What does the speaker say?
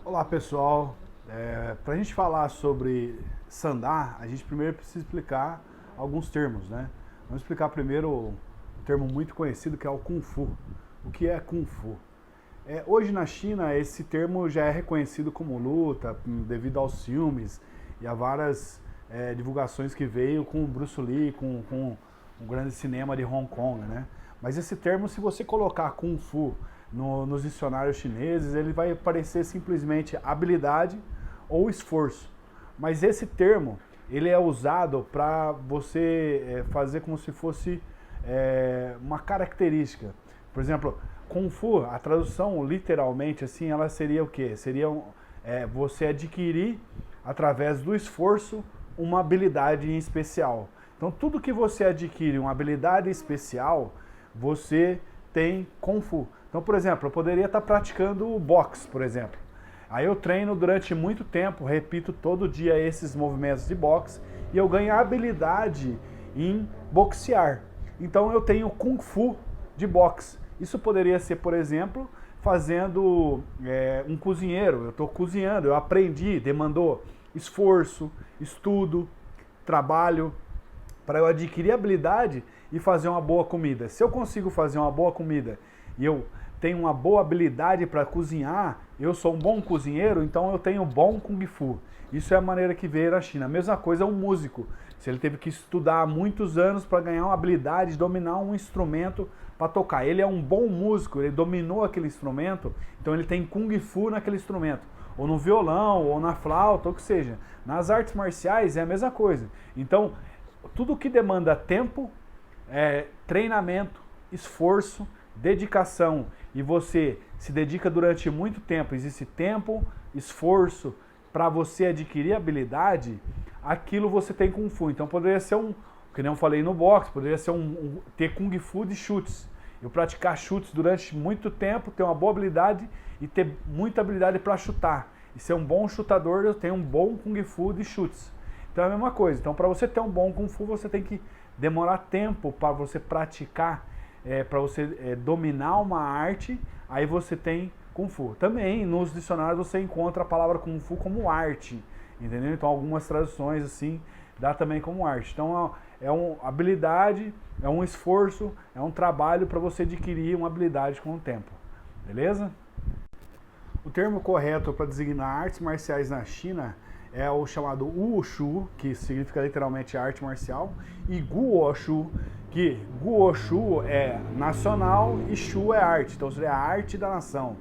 Olá pessoal, para a gente falar sobre sandá, a gente primeiro precisa explicar alguns termos, né? Vamos explicar primeiro um termo muito conhecido que é o Kung Fu. O que é Kung Fu? Hoje na China esse termo já é reconhecido como luta devido aos filmes e a várias divulgações que veio com o Bruce Lee, com o grande cinema de Hong Kong, né? Mas esse termo, se você colocar Kung Fu nos dicionários chineses, ele vai aparecer simplesmente habilidade ou esforço. Mas esse termo, ele é usado para você fazer como se fosse uma característica. Por exemplo, Kung Fu, a tradução literalmente assim, ela seria o quê? Seria você adquirir através do esforço uma habilidade em especial. Então tudo que você adquire uma habilidade especial, você tem Kung Fu. Então, por exemplo, eu poderia estar praticando boxe, por exemplo. Aí eu treino durante muito tempo, repito todo dia esses movimentos de boxe e eu ganho a habilidade em boxear. Então eu tenho Kung Fu de boxe. Isso poderia ser, por exemplo, fazendo um cozinheiro. Eu estou cozinhando, eu aprendi, demandou esforço, estudo, trabalho para eu adquirir habilidade e fazer uma boa comida. Se eu consigo fazer uma boa comida e eu tenho uma boa habilidade para cozinhar, eu sou um bom cozinheiro, então eu tenho bom Kung Fu. Isso é a maneira que veio da China. A mesma coisa é um músico. Se ele teve que estudar há muitos anos para ganhar uma habilidade de dominar um instrumento para tocar. Ele é um bom músico, ele dominou aquele instrumento, então ele tem Kung Fu naquele instrumento. Ou no violão, ou na flauta, ou o que seja. Nas artes marciais é a mesma coisa. Então, tudo que demanda tempo, treinamento, esforço, dedicação e você se dedica durante muito tempo, existe tempo, esforço para você adquirir habilidade, aquilo você tem Kung Fu. Então poderia ser que nem eu falei no boxe, poderia ser ter Kung Fu de chutes. Eu praticar chutes durante muito tempo, ter uma boa habilidade e ter muita habilidade para chutar. E ser um bom chutador, eu tenho um bom Kung Fu de chutes. Então é a mesma coisa. Então para você ter um bom Kung Fu, você tem que demorar tempo para você praticar, para você dominar uma arte, aí você tem Kung Fu. Também nos dicionários você encontra a palavra Kung Fu como arte, entendeu? Então algumas traduções assim dá também como arte. Então é uma habilidade, é um esforço, é um trabalho para você adquirir uma habilidade com o tempo, beleza? O termo correto para designar artes marciais na China é o chamado Wushu, que significa literalmente arte marcial, e Guoshu, que Guoshu é nacional e Shu é arte, então seria a arte da nação.